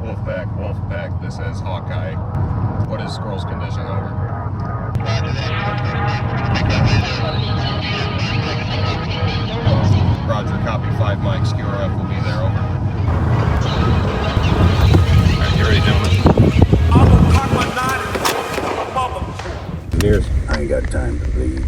Wolfpack, this is Hawkeye. What is Squirrel's condition? Over. Roger, copy 5 Mike, SQRF will be there, over. Alright, you ready, gentlemen? I'm gonna cock my nine and Cheers. I ain't got time to bleed.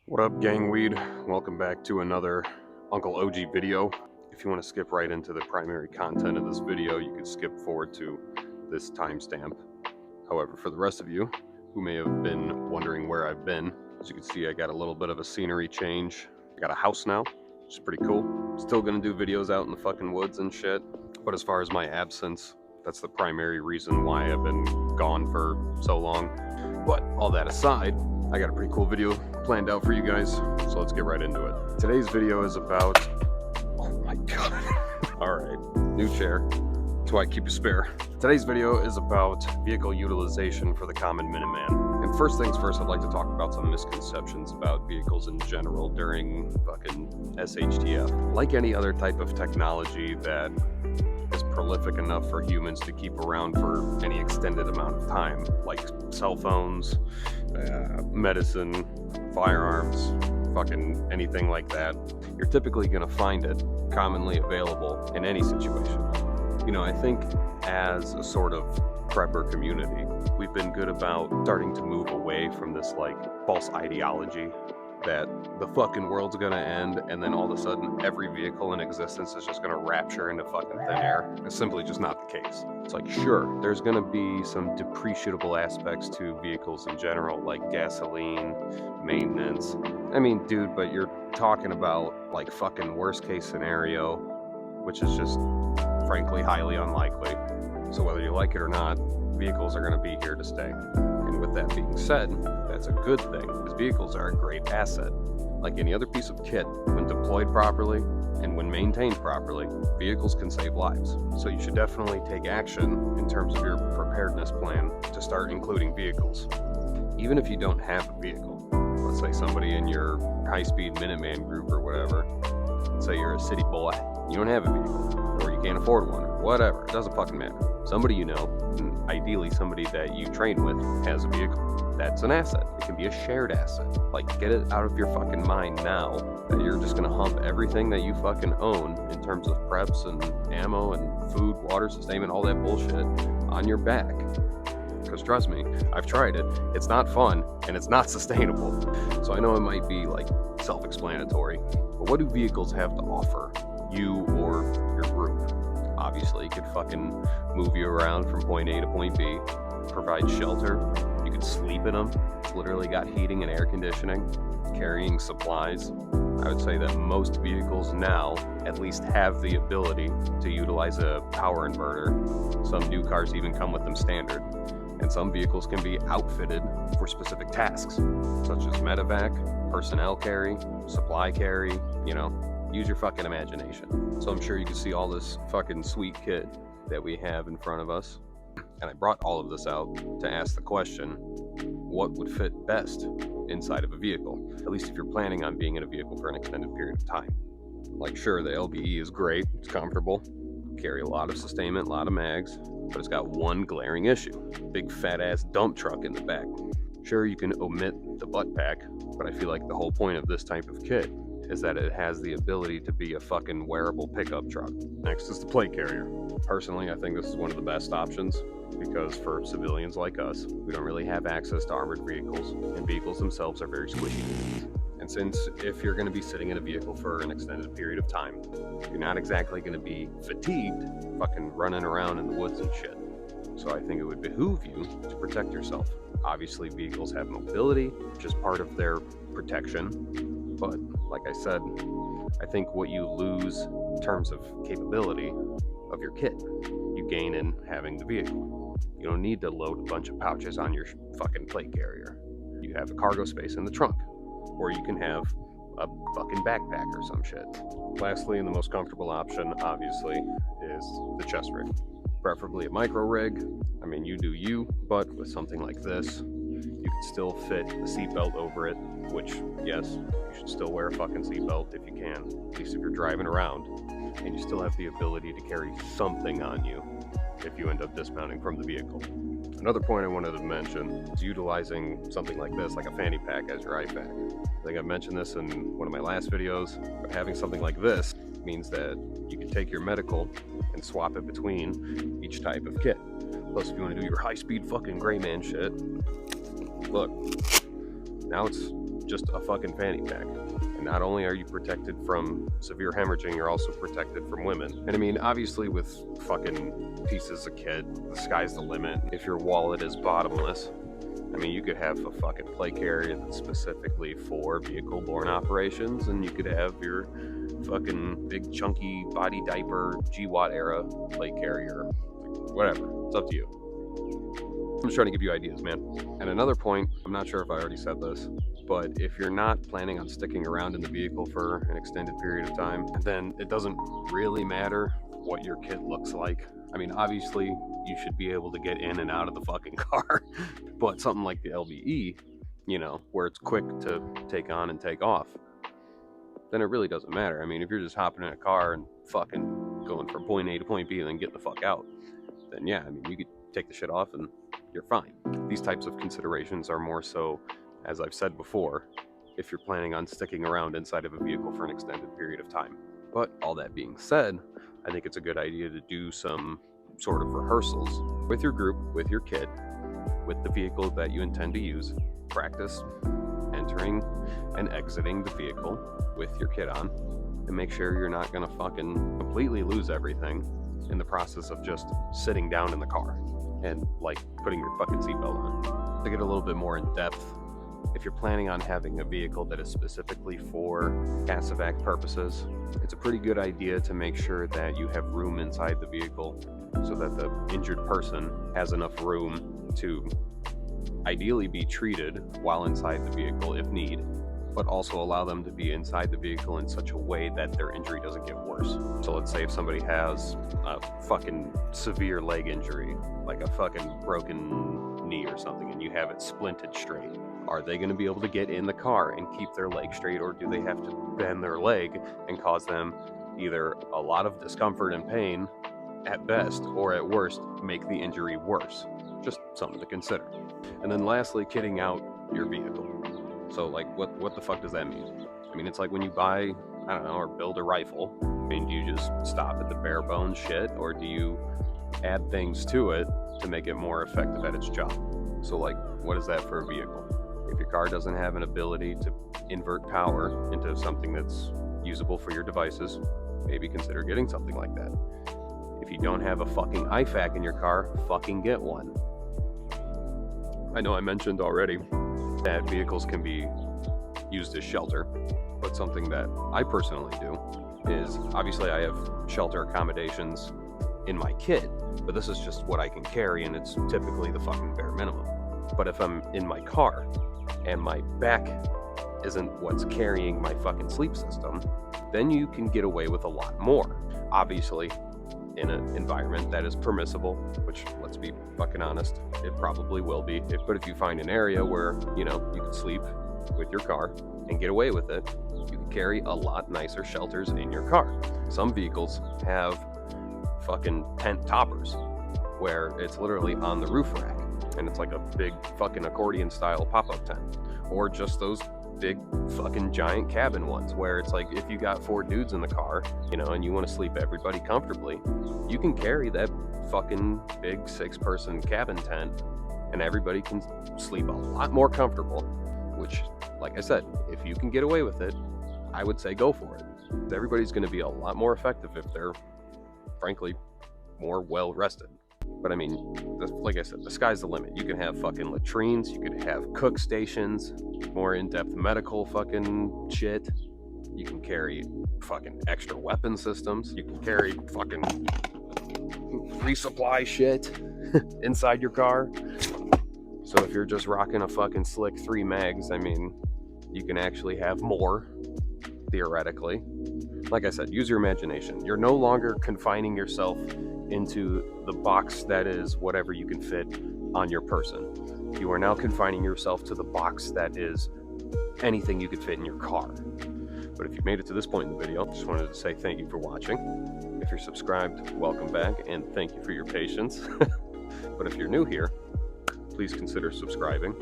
What up, gangweed? Welcome back to another Uncle OG video. If you want to skip right into the primary content of this video, you can skip forward to this timestamp. However, for the rest of you who may have been wondering where I've been, as you can see, I got a little bit of a scenery change. I got a house now, which is pretty cool. Still gonna do videos out in the fucking woods and shit, but as far as my absence, that's the primary reason why I've been gone for so long. But all that aside, I got a pretty cool video planned out for you guys, so let's get right into it. Today's video is about, oh my god, all right, new chair, that's why I keep a spare. Today's video is about vehicle utilization for the common Minuteman. And first things first, I'd like to talk about some misconceptions about vehicles in general during fucking SHTF. Like any other type of technology that is prolific enough for humans to keep around for any extended amount of time, like cell phones, medicine, firearms, fucking anything like that, you're typically going to find it commonly available in any situation. You know, I think as a sort of prepper community, we've been good about starting to move away from this like false ideology that the fucking world's gonna end and then all of a sudden every vehicle in existence is just gonna rapture into fucking thin air. It's simply just not the case. It's like, sure, there's gonna be some depreciable aspects to vehicles in general, like gasoline, maintenance. I mean, dude, but you're talking about like fucking worst case scenario, which is just frankly highly unlikely. So whether you like it or not, vehicles are gonna be here to stay. And with that being said, that's a good thing, because vehicles are a great asset. Like any other piece of kit, when deployed properly and when maintained properly, vehicles can save lives. So you should definitely take action in terms of your preparedness plan to start including vehicles. Even if you don't have a vehicle, let's say somebody in your high-speed Minuteman group or whatever, let's say you're a city boy, you don't have a vehicle, or you can't afford one, or whatever, it doesn't fucking matter. Somebody you know, and ideally somebody that you train with, has a vehicle. That's an asset. It can be a shared asset. Like, get it out of your fucking mind now that you're just gonna hump everything that you fucking own in terms of preps and ammo and food, water, sustainment, all that bullshit on your back. Because trust me, I've tried it. It's not fun and it's not sustainable. So I know it might be like self-explanatory, but what do vehicles have to offer you or your group? Obviously, it could fucking move you around from point A to point B, provide shelter, you could sleep in them, it's literally got heating and air conditioning, carrying supplies. I would say that most vehicles now at least have the ability to utilize a power inverter. Some new cars even come with them standard. And some vehicles can be outfitted for specific tasks, such as medevac, personnel carry, supply carry, you know, use your fucking imagination. So I'm sure you can see all this fucking sweet kit that we have in front of us. And I brought all of this out to ask the question, what would fit best inside of a vehicle? At least if you're planning on being in a vehicle for an extended period of time. Like, sure, the LBE is great, it's comfortable, carry a lot of sustainment, a lot of mags, but it's got one glaring issue. Big fat ass dump truck in the back. Sure, you can omit the butt pack, but I feel like the whole point of this type of kit is that it has the ability to be a fucking wearable pickup truck. Next is the plate carrier. Personally, I think this is one of the best options because for civilians like us, we don't really have access to armored vehicles, and vehicles themselves are very squishy. And since if you're going to be sitting in a vehicle for an extended period of time, you're not exactly going to be fatigued fucking running around in the woods and shit. So I think it would behoove you to protect yourself. Obviously, vehicles have mobility, which is part of their protection. But like I said, I think what you lose in terms of capability of your kit, you gain in having the vehicle. You don't need to load a bunch of pouches on your fucking plate carrier. You have a cargo space in the trunk, or you can have a fucking backpack or some shit. Lastly, and the most comfortable option, obviously, is the chest rig. Preferably a micro rig. I mean, you do you, but with something like this, you can still fit a seatbelt over it, which, yes, you should still wear a fucking seatbelt if you can, at least if you're driving around, and you still have the ability to carry something on you if you end up dismounting from the vehicle. Another point I wanted to mention is utilizing something like this, like a fanny pack, as your IFAC. I think I mentioned this in one of my last videos, but having something like this means that you can take your medical and swap it between each type of kit. Plus, if you want to do your high-speed fucking gray man shit, look, now it's just a fucking fanny pack. And not only are you protected from severe hemorrhaging, you're also protected from women. And I mean, obviously with fucking pieces of kit, the sky's the limit. If your wallet is bottomless, I mean, you could have a fucking plate carrier that's specifically for vehicle-borne operations, and you could have your fucking big chunky body diaper GWAT era plate carrier. Whatever, it's up to you. I'm just trying to give you ideas, man. And another point, I'm not sure if I already said this, but if you're not planning on sticking around in the vehicle for an extended period of time, then it doesn't really matter what your kit looks like. I mean, obviously, you should be able to get in and out of the fucking car, but something like the LBE, you know, where it's quick to take on and take off, then it really doesn't matter. I mean, if you're just hopping in a car and fucking going from point A to point B and then getting the fuck out, then yeah, I mean, you could take the shit off and you're fine. These types of considerations are more so, as I've said before, if you're planning on sticking around inside of a vehicle for an extended period of time. But all that being said, I think it's a good idea to do some sort of rehearsals with your group, with your kit, with the vehicle that you intend to use. Practice entering and exiting the vehicle with your kit on, and make sure you're not gonna fucking completely lose everything in the process of just sitting down in the car and like putting your fucking seatbelt on. To get a little bit more in depth, if you're planning on having a vehicle that is specifically for CASEVAC purposes, it's a pretty good idea to make sure that you have room inside the vehicle so that the injured person has enough room to ideally be treated while inside the vehicle if need, but also allow them to be inside the vehicle in such a way that their injury doesn't get worse. So let's say if somebody has a fucking severe leg injury, like a fucking broken knee or something, and you have it splinted straight, are they going to be able to get in the car and keep their leg straight, or do they have to bend their leg and cause them either a lot of discomfort and pain at best, or at worst, make the injury worse? Just something to consider. And then lastly, kitting out your vehicle. So like, what the fuck does that mean? I mean, it's like when you buy, I don't know, or build a rifle. I mean, do you just stop at the bare bones shit, or do you add things to it to make it more effective at its job? So like, what is that for a vehicle? If your car doesn't have an ability to invert power into something that's usable for your devices, maybe consider getting something like that. If you don't have a fucking IFAC in your car, fucking get one. I know I mentioned already that vehicles can be used as shelter, but something that I personally do is, obviously I have shelter accommodations in my kit, but this is just what I can carry, and it's typically the fucking bare minimum. But if I'm in my car and my back isn't what's carrying my fucking sleep system, then you can get away with a lot more. Obviously, in an environment that is permissible, which, let's be fucking honest, it probably will be. But if you find an area where, you know, you can sleep with your car and get away with it, you can carry a lot nicer shelters in your car. Some vehicles have fucking tent toppers where it's literally on the roof rack, and it's like a big fucking accordion style pop-up tent, or just those big fucking giant cabin ones where it's like, if you got 4 dudes in the car, you know, and you want to sleep everybody comfortably, you can carry that fucking big 6-person cabin tent and everybody can sleep a lot more comfortable, which, like I said, if you can get away with it, I would say go for it. Everybody's going to be a lot more effective if they're, frankly, more well rested. But I mean, like I said, the sky's the limit. You can have fucking latrines, you could have cook stations, more in-depth medical fucking shit. You can carry fucking extra weapon systems. You can carry fucking resupply shit inside your car. So if you're just rocking a fucking slick 3 mags, I mean, you can actually have more, theoretically. Like I said, use your imagination. You're no longer confining yourself into the box that is whatever you can fit on your person. You are now confining yourself to the box that is anything you could fit in your car. But if you made it to this point in the video, just wanted to say thank you for watching. If you're subscribed, welcome back, and thank you for your patience. But if you're new here, please consider subscribing.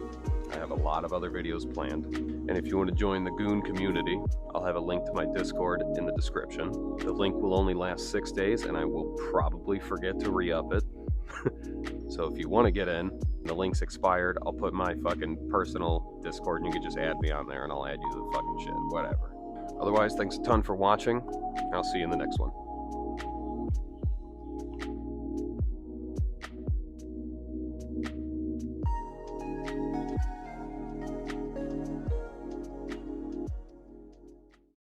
I have a lot of other videos planned. And if you want to join the Goon community, I'll have a link to my Discord in the description. The link will only last 6 days, and I will probably forget to re-up it. So if you want to get in, the link's expired, I'll put my fucking personal Discord, and you can just add me on there, and I'll add you to the fucking shit, whatever. Otherwise, thanks a ton for watching. I'll see you in the next one.